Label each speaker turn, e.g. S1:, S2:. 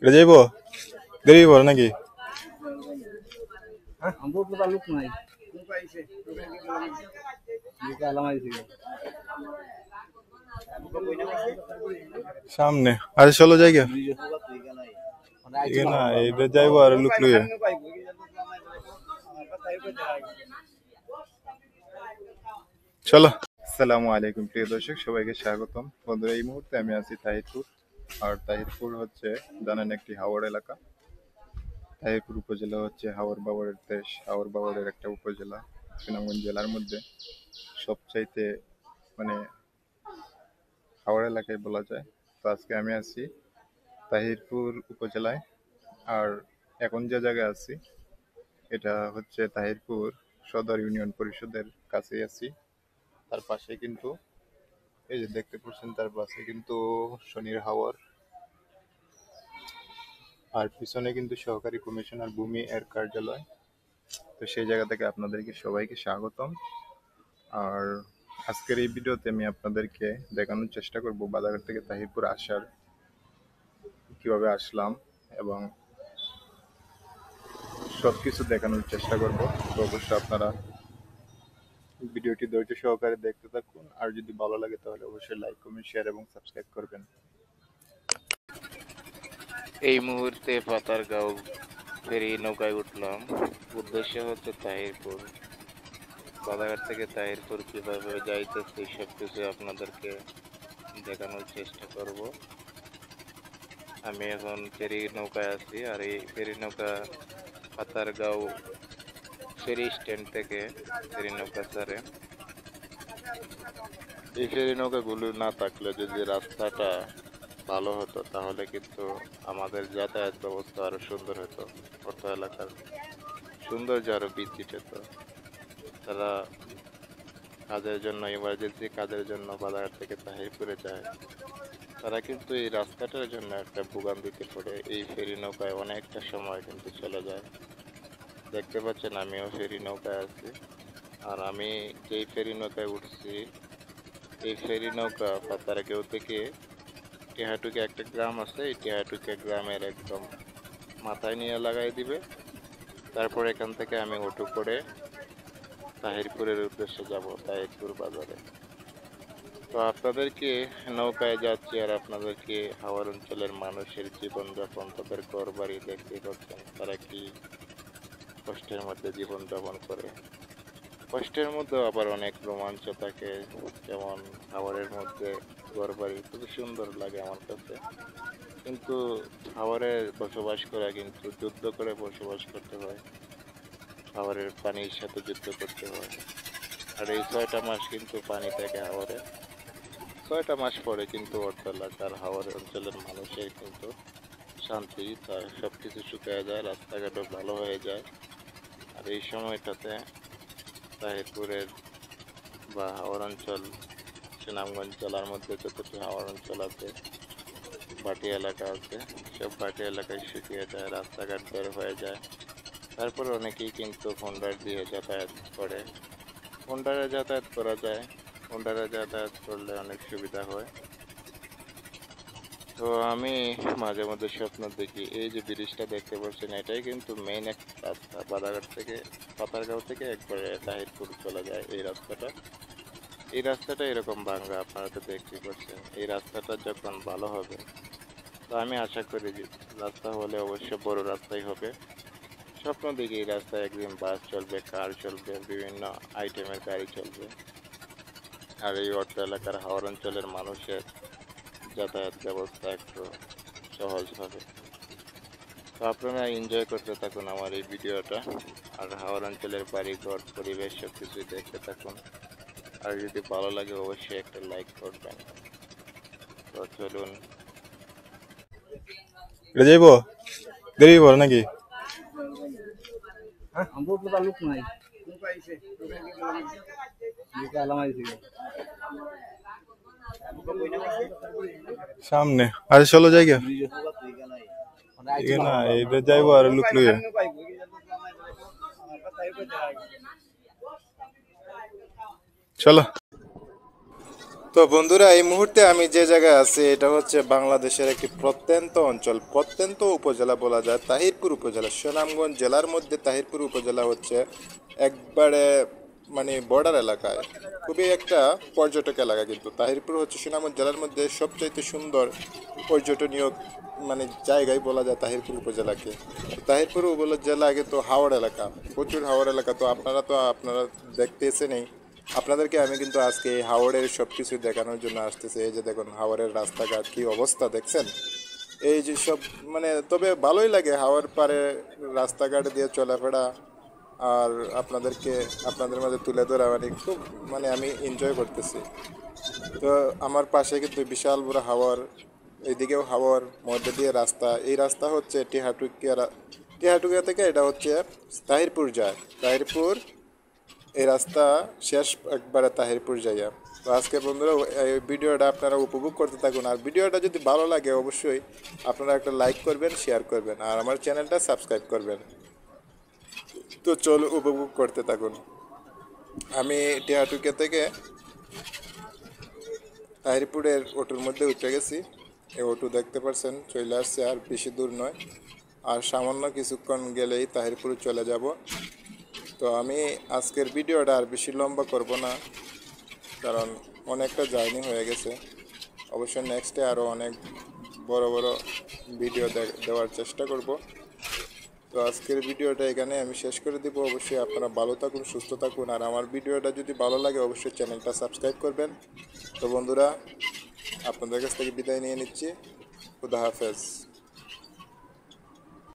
S1: এটা যাইব দেরি পর নাকি সামনে আরে চলো জায়গা না এটা যাইবো আর লুক লুয়ে চলো। আসসালামু আলাইকুম প্রিয় দর্শক, সবাইকে স্বাগতম। বন্ধুরা, এই মুহূর্তে আমি আছি তাহিরপুর। আর তাহিরপুর হচ্ছে জানেন একটি হাওড় এলাকা। তাহিরপুর উপজেলা হচ্ছে হাওড় বাবরের দেশ, হাওড় বাবরের একটা উপজেলা সুনামগঞ্জ জেলার মধ্যে। সবচাইতে মানে হাওড় এলাকায় বলা যায়। তো আজকে আমি আছি তাহিরপুর উপজেলায়। আর এখন যে জায়গায় আছি এটা হচ্ছে তাহিরপুর সদর ইউনিয়ন পরিষদের কাছেই আছি। তার পাশে কিন্তু এই যে দেখতে পাচ্ছেন, তার পাশে কিন্তু শনির হাওর, আর পিছনে কিন্তু সহকারী কমিশনার ভূমি এর কার্যালয়। তো সেই জায়গা থেকে আপনাদেরকে সবাইকে স্বাগতম। আর আজকের এই ভিডিওতে আমি আপনাদেরকে দেখানোর চেষ্টা করব বাজার থেকে তাহিরপুর আসার কিভাবে আসলাম এবং সবকিছু দেখানোর চেষ্টা করব। তো অবশ্যই আপনারা ভিডিওটি ধৈর্য সহকারে দেখতে থাকুন। আর যদি ভালো লাগে তাহলে অবশ্যই লাইক, কমেন্ট, শেয়ার এবং সাবস্ক্রাইব করবেন।
S2: এই মুহূর্তে পাতারগাঁও ফেরি নৌকায় উঠলাম। উদ্দেশ্য হচ্ছে তাহিরপুর। বাজারঘাট থেকে তাহিরপুর কিভাবে যাইতেছি সবকিছু আপনাদেরকে দেখানোর চেষ্টা করব। আমি এখন ফেরি নৌকায় আছি, আর এই ফেরি নৌকা পাতারগাঁও ফেরি স্ট্যান্ড থেকে ফেরি নৌকা ছাড়ে। এই ফেরি নৌকাগুলো না থাকলে যদি রাস্তাটা ভালো হতো তাহলে কিন্তু আমাদের যাতায়াত ব্যবস্থা আরো সুন্দর হতো, অর্থ এলাকার সৌন্দর্য আরো বৃদ্ধি পেত। তারা কাজের জন্য, ইমার্জেন্সি কাজের জন্য বাজার থেকে তাহিরপুরে যায়, তারা কিন্তু এই রাস্তাটার জন্য একটা ভোগান্তিতে পড়ে এই ফেরি নৌকায় অনেকটা সময় কিন্তু চলে যায়। দেখতে পাচ্ছেন আমিও ফেরি নৌকায় আছি। আর আমি যেই ফেরি নৌকায় উঠছি, এই ফেরি নৌকা পাতারগাঁও থেকে টিহাটুকে একটা গ্রাম আছে, এই টিহাটুকে গ্রামের একদম মাথায় নিয়ে লাগাই দিবে। তারপর এখান থেকে আমি অটো করে তাহিরপুরের উদ্দেশ্যে যাব, তাহিরপুর বাজারে। তো আপনাদেরকে নৌকায় যাচ্ছি আর আপনাদেরকে হাওড় অঞ্চলের মানুষের জীবনযাপন, তাদের ঘর বাড়ি দেখতে পাচ্ছেন, তারা কি কষ্টের মধ্যে জীবনযাপন করে। কষ্টের মধ্যে আবার অনেক রোমাঞ্চ থাকে, যেমন হাওড়ের মধ্যে ঘর বাড়ি খুবই সুন্দর লাগে আমার কাছে। কিন্তু হাওড়ে বসবাস করা কিন্তু যুদ্ধ করে বসবাস করতে হয়, হাওরের পানির সাথে যুদ্ধ করতে হয়। আর এই 6টা মাস কিন্তু পানি থাকে হাওরে। 6টা মাস পরে কিন্তু অর্থ এলাকার হাওর অঞ্চলের মানুষের কিন্তু শান্তি, তার সবকিছু শুকিয়ে যায়, রাস্তাঘাটও ভালো হয়ে যায়। আর এই সময়টাতে তাহিরপুরের বা হাওর অঞ্চল, সুনামগঞ্জ জেলার মধ্যে যতটি হাওর অঞ্চল আছে, ভাটি এলাকা আছে, সব ভাটি এলাকায় শুকিয়ে যায়, রাস্তাঘাট বের হয়ে যায়। তারপর অনেকেই কিন্তু হোন্ডার দিয়ে যাতায়াত করে। হোন্ডারে যাতায়াত করা যায়, হোন্ডারে যাতায়াত করলে অনেক সুবিধা হয়। তো আমি মাঝে মধ্যে স্বপ্ন দেখি, এই যে ব্রিজটা দেখতে পাচ্ছেন এটাই কিন্তু মেইন একটা রাস্তা, বাজারঘাট থেকে, পাতারগাঁও থেকে একবারে তাহিরপুর চলে যায় এই রাস্তাটা। এই রাস্তাটা এরকম ভাঙ্গা, আপনারা তো দেখতেই পাচ্ছেন। এই রাস্তাটা যখন ভালো হবে, তো আমি আশা করি যে রাস্তা হলে অবশ্য বড় রাস্তাই হবে। স্বপ্ন দেখি এই রাস্তায় একদিন বাস চলবে, কার চলবে, বিভিন্ন আইটেমের গাড়ি চলবে। আর এই অর্থ এলাকার হাওর অঞ্চলের মানুষের যাতায়াত ব্যবস্থা একটু সহজ হবে। তো আপনারা এনজয় করতে থাকুন আমার এই ভিডিওটা, আর হাওর অঞ্চলের বাড়িঘর, পরিবেশ সবকিছুই দেখতে থাকুন। আর যদি ভালো লাগে অবশ্যই একটা লাইক করবেন। তো চলুন।
S1: এটা যাইব দেরি পর নাকি সামনে আরে চলো জায়গা না এটা যাইবো আর লুক লুয়ে চলো। তো বন্ধুরা, এই মুহূর্তে আমি যে জায়গায় আছি এটা হচ্ছে বাংলাদেশের একটি প্রত্যন্ত অঞ্চল, প্রত্যন্ত উপজেলা বলা যায়, তাহিরপুর উপজেলা। সুনামগঞ্জ জেলার মধ্যে তাহিরপুর উপজেলা হচ্ছে একবারে মানে বর্ডার এলাকায়, খুবই একটা পর্যটক এলাকা। কিন্তু তাহিরপুর হচ্ছে সুনামগঞ্জ জেলার মধ্যে সবচাইতে সুন্দর পর্যটনীয় মানে জায়গায় বলা যায় তাহিরপুর উপজেলাকে। তাহিরপুর উপজেলা কিন্তু হাওড় এলাকা, প্রচুর হাওড় এলাকা। তো আপনারা দেখতেছেনই, আপনাদেরকে আমি কিন্তু আজকে এই হাওড়ের সব কিছু দেখানোর জন্য আসতেছি। এই যে দেখুন হাওড়ের রাস্তাঘাট কি অবস্থা দেখছেন, এই যে সব মানে তবে ভালোই লাগে হাওড় পারে রাস্তাঘাট দিয়ে চলাফেরা। আর আপনাদের মাঝে তুলে ধরা মানে খুব মানে আমি এনজয় করতেছি। তো আমার পাশে কিন্তু বিশাল বড় হাওর, এইদিকেও হাওর, মধ্যে দিয়ে রাস্তা। এই রাস্তা হচ্ছে টিহাটুকিয়া থেকে এটা হচ্ছে তাহিরপুর যায়। তাহিরপুর এই রাস্তা শেষ একবারে তাহিরপুর যাইয়া। তো আজকে বন্ধুরা এই ভিডিওটা আপনারা উপভোগ করতে থাকুন। আর ভিডিওটা যদি ভালো লাগে অবশ্যই আপনারা একটা লাইক করবেন, শেয়ার করবেন, আর আমার চ্যানেলটা সাবস্ক্রাইব করবেন। তো চলো উপভোগ করতে থাকুন। আমি টিহাটুকিয়া থেকে তাহিরপুরের অটোর মধ্যে উঠে গেছি। এই অটো দেখতে পাচ্ছেন চলে আসছে, আর বেশি দূর নয়, আর সামান্য কিছুক্ষণ গেলেই তাহিরপুর চলে যাব। তো আমি আজকের ভিডিওটা আর বেশি লম্বা করব না, কারণ অনেকটা জার্নি হয়ে গেছে। অবশ্যই নেক্সটে আরও অনেক বড় বড় ভিডিও দেওয়ার চেষ্টা করব। তো আজকের ভিডিওটা এখানে আমি শেষ করে দিব। অবশ্যই আপনারা ভালো থাকুন, সুস্থ থাকুন, আর আমার ভিডিওটা যদি ভালো লাগে অবশ্যই চ্যানেলটা সাবস্ক্রাইব করবেন। তো বন্ধুরা, আপনাদের কাছ থেকে বিদায় নিয়ে নিচ্ছি। খুদা হাফেজ।